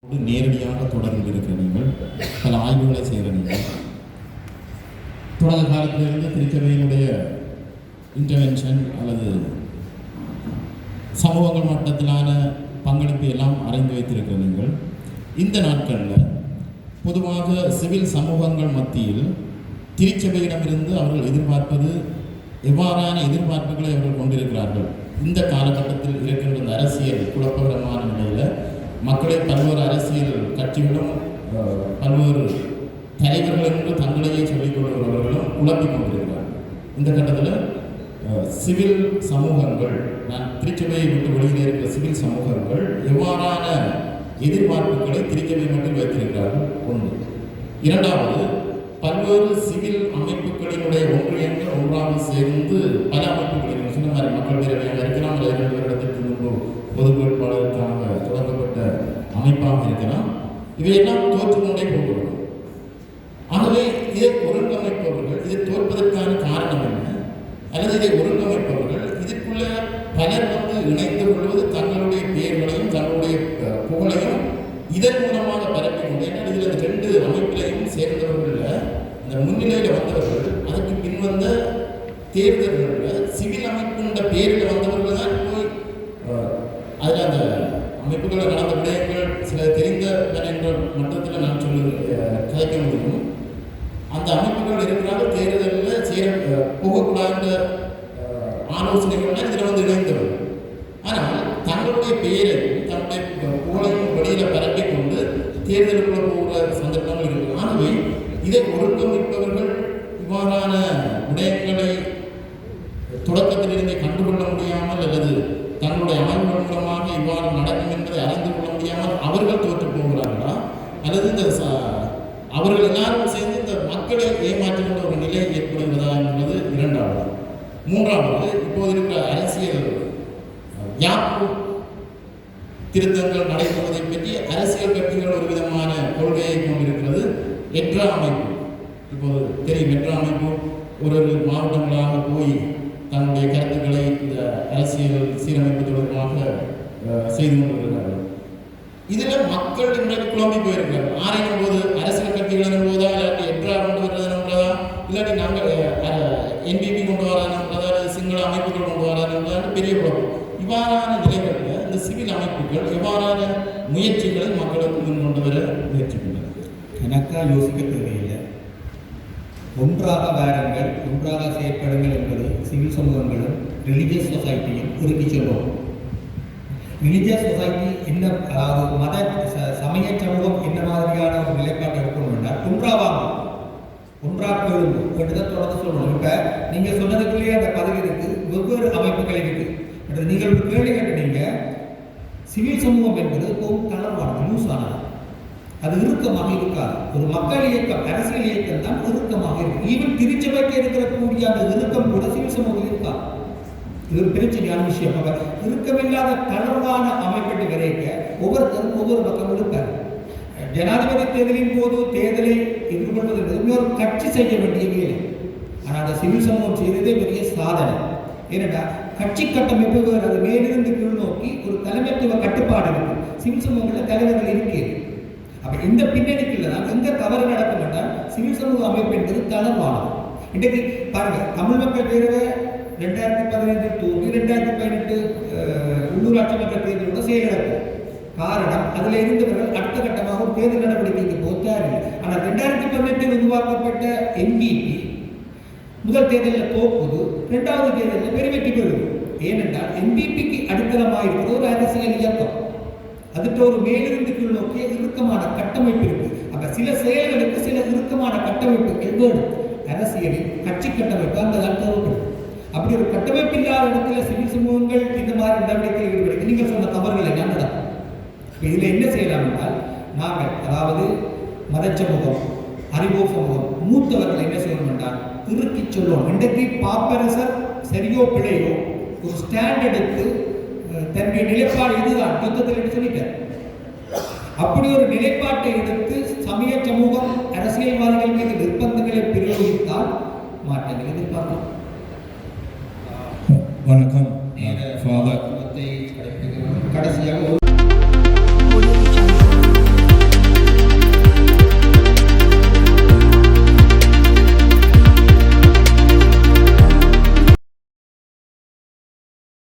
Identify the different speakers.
Speaker 1: நேரடியாக தொடர்ந்து இருக்கிற நீங்கள் பல ஆய்வுகளை செய்கிற நீங்கள் தொடக்க காலத்திலிருந்து திருச்சபையினுடைய இன்டர்வென்ஷன் அல்லது சமூகங்கள் மட்டத்திலான பங்களிப்பு எல்லாம் அறிந்து வைத்திருக்கிற நீங்கள் இந்த நாட்களில் பொதுவாக சிவில் சமூகங்கள் மத்தியில் திருச்சபையிடமிருந்து அவர்கள் எதிர்பார்ப்பது எவ்வாறான எதிர்பார்ப்புகளை அவர்கள் கொண்டிருக்கிறார்கள். இந்த காலகட்டத்தில் இருக்கின்ற இந்த அரசியல் குழப்பகரமான நிலையில் மக்களை பல்வேறு அரசியல் கட்சிகளும் பல்வேறு தலைவர்கள் என்று தங்களையே சொல்லிக் கொள்கிறவர்களும் குழப்பிக் கொண்டிருக்கிறார்கள். இந்த கட்டத்தில் சிவில் சமூகங்கள், நான் திருச்சபையை விட்டு வெளியிலே இருக்கிற சிவில் சமூகங்கள் எவ்வாறான எதிர்பார்ப்புகளை திருச்சபை மட்டும் வைத்திருக்கிறார்கள் ஒன்று. இரண்டாவது, பல்வேறு சிவில் அமைப்புகளினுடைய ஒன்றியங்கள் ஒன்றாக சேர்ந்து பல அமைப்புகளின் சொன்ன மாதிரி மக்கள் பேரவையாக இருக்கலாம், 2 வருடத்திற்கு முன்பு பொது வேட்பாளருக்காக தொடங்கப்பட்ட அமைப்பாக இருக்கலாம். இவையெல்லாம் தோற்றுக்கொண்டே போகிறது. ஆகவே இதை ஒருங்கமைப்பவர்கள், இதை தோற்பதற்கான காரணம் என்ன, அல்லது இதை ஒருங்கமைப்பவர்கள் இதற்குள்ள பலர் இணைந்து கொள்வது தங்களுடைய பெயர்களையும் தங்களுடைய புகழையும் இதன் மூலமாக பரப்பி கொண்டு, ஏன்னா இதில் அந்த 2 அமைப்பிலையும் சேர்ந்தவர்களில் அந்த முன்னிலையில் வந்தவர்கள், அதுக்கு பின்வந்த தேர்தல்களில் சிவில் அமைப்புன்ற பேரில் வந்தவர்கள் தான் போய் அதில் அந்த அமைப்புகளை நடந்த விடயங்கள் சில தெரிந்த என்ற மட்டத்தில் நான் கதைக்க முடியும். அந்த அமைப்புகள் இருக்கிறாங்க, தேர்தலில் போகக்கூடாத ஆலோசனைகள் இதில் இணைந்தவர்கள். ஆனால் தங்களுடைய பெயரையும் தன்னுடைய புகழையும் வெளியில் பரப்பி கொண்டு தேர்தலுக்குள்ள போகிற சந்தர்ப்பங்கள் இருக்கு. ஆகவே இதை ஒருங்கமைப்பவர்கள் இவ்வாறான விடயங்களை தொடக்கத்திலிருந்தே கண்டுகொள்ள முடியாமல் அல்லது தங்களுடைய ஆய்வுகள் மூலமாக இவ்வாறு நடக்கும் என்பதை அறிந்து கொள்ள முடியாமல் அவர்கள் தோற்று போகிறார்களா, அல்லது இந்த அவர்கள் எல்லாரும் சேர்ந்து இந்த மக்களை ஏமாற்றுகின்ற ஒரு நிலை ஏற்படுகிறதா என்பது இரண்டாவது. மூன்றாவது, இப்போது இருக்கிற அரசியல் யாப்பு திருத்தங்கள் நடைபெறுவதை பற்றி அரசியல் கட்சிகள் ஒரு விதமான கொள்கையை கொண்டிருக்கிறது. எட்ரா அமைப்பு, இப்போது தெரியும், எட்ரா அமைப்பு ஒரு மாவட்டங்களாக போய் தன்னுடைய கருத்துக்களை இந்த அரசியல் சீரமைப்பு தொடர்பாக செய்து கொண்டிருக்கிறார்கள். இதில் மக்கள் இன்றைக்கு குழம்பி போயிருக்கிறார்கள். ஆரையும் போது அரசியல் கட்சிகள் என்பதா, இல்லாட்டி எட்ரா கொண்டு வர்றது என்பதா, இல்லாட்டி நாங்கள் என்பிபி கொண்டு வராது என்பதா, அல்லது சிங்கள அமைப்புகள் கொண்டு வராது என்பதால் பெரிய குழப்பம். இவ்வாறான நிலைகளில் இந்த சிவில் அமைப்புகள் எவ்வாறான முயற்சிகளை மக்களுக்கு முன் கொண்டு வர முயற்சிக்கின்றன.
Speaker 2: எனக்கா யோசிக்க தேவையில்லை. ஒன்றாக வாருங்கள், ஒன்றாக செயற்படுங்கள் என்பது சிவில் சமூகங்களும் ரிலீஜியஸ் சொசைட்டியும் உறுதி சொல்லுவோம். ரிலீஜியஸ் சொசைட்டி என்ன, அதாவது மத சமய சமூகம் என்ன மாதிரியான ஒரு நிலைப்பாட்டை எடுக்கணும் என்றால் ஒன்றாக கேளுங்கள் தொடர்ந்து சொல்லணும். இப்போ நீங்கள் சொன்னதுக்குள்ளேயே அந்த பதவி இருக்குது, வெவ்வேறு அமைப்புகள் இருக்குது. நீங்கள் ஒரு கேள்வி கேட்டீங்க, சிவில் சமூகம் என்பது எப்பவும் தளர்வானது, லூஸானது, அது இறுக்கமாக இருக்காது. ஒரு மக்கள் இயக்கம், அரசியல் இயக்கம் தான் இறுக்கமாக இருக்கும். ஈவன் திருச்சபைக்கு இருக்கக்கூடிய அந்த இறுக்கம் கூட சிவில் சமூகம் இருக்காது. இது ஒரு பிரச்சனையான விஷயம். அவர் இறுக்கமில்லாத தளர்வான அமைப்பை விரைக்க ஒவ்வொருத்தரும் ஒவ்வொரு பக்கம் இருப்பார். ஜனாதிபதி தேர்தலின் போது தேர்தலை எதிர்கொள்வது என்பது ஒரு கட்சி செய்ய வேண்டிய வேலை. ஆனால் அந்த சிவில் சமூகம் செய்ததே பெரிய சாதனை. ஏனென்றால் கட்சி கட்டமைப்பு வேறு, அது மேலிருந்து கீழ் நோக்கி ஒரு தலைமைத்துவ கட்டுப்பாடு இருக்கு. சிவில் சமூகங்களில் தலைவர்கள் இருக்கிறது. அப்போ இந்த பின்னணிக்குள்ள தான் எங்கே தவறு நடக்கும் என்றால் சிவில் சமூக அமைப்பு என்பது தளர்வானது. இன்றைக்கு பாருங்க, தமிழ் மக்கள் பேரவை 2015 தோன்றி 2018 உள்ளூராட்சி மன்ற தேர்தலோட செயலிழப்பு. காரணம், அதில் இருந்தவர்கள் அடுத்த கட்டமாக ஒரு தேர்தல் நடவடிக்கைக்கு போத்தார்கள். ஆனால் 2018 உருவாக்கப்பட்ட என்பிபி முதல் தேர்தலில் தோற்பது, 2வது தேர்தலில் பெருவெற்றி பெறுவது. ஏனென்றால் என்பிபிக்கு அடித்தளமாக இருக்கிறது ஒரு அரசியல் இயக்கம். அதுக்கு ஒரு மேலிருந்து கீழ் நோக்கிய இறுக்கமான கட்டமைப்பு இருக்கு. அப்ப சில செயல்களுக்கு சில இறுக்கமான கட்டமைப்புகள் வேணும். அரசியலில் கட்சி கட்டமைப்பு அந்த தேவைப்படும். அப்படி ஒரு கட்டமைப்பு இல்லாத இடத்துல சிவில் சமூகங்கள் இந்த மாதிரி நடவடிக்கைகள் ஈடுபடுகிறது. நீங்கள் சொன்ன தவறுகளை என்ன நடக்கும்? இதில் என்ன செய்யலாம் என்றால், நாங்கள் அதாவது மத சமூகம், அறிவோர் சமூகம், மூத்தவர்கள் என்ன செய்யணும் என்றால் இறுக்கி சொல்லுவோம். இன்றைக்கு பாப்பரசர் சரியோ பிழையோ ஒரு ஸ்டாண்ட் எடுத்து தன்னுடைய நிலைப்பாடு இதுதான் யுத்தத்தில் சொல்லிட்டார். அப்படி ஒரு நிலைப்பாட்டை எடுத்து சமய சமூகம் அரசியல்வாதிகள் மீது நிர்பந்தங்களை பிரயோகித்தால் மாற்றங்களை எதிர்பார்க்கலாம்.
Speaker 1: வணக்கம்.
Speaker 2: கடைசியாக ஒரு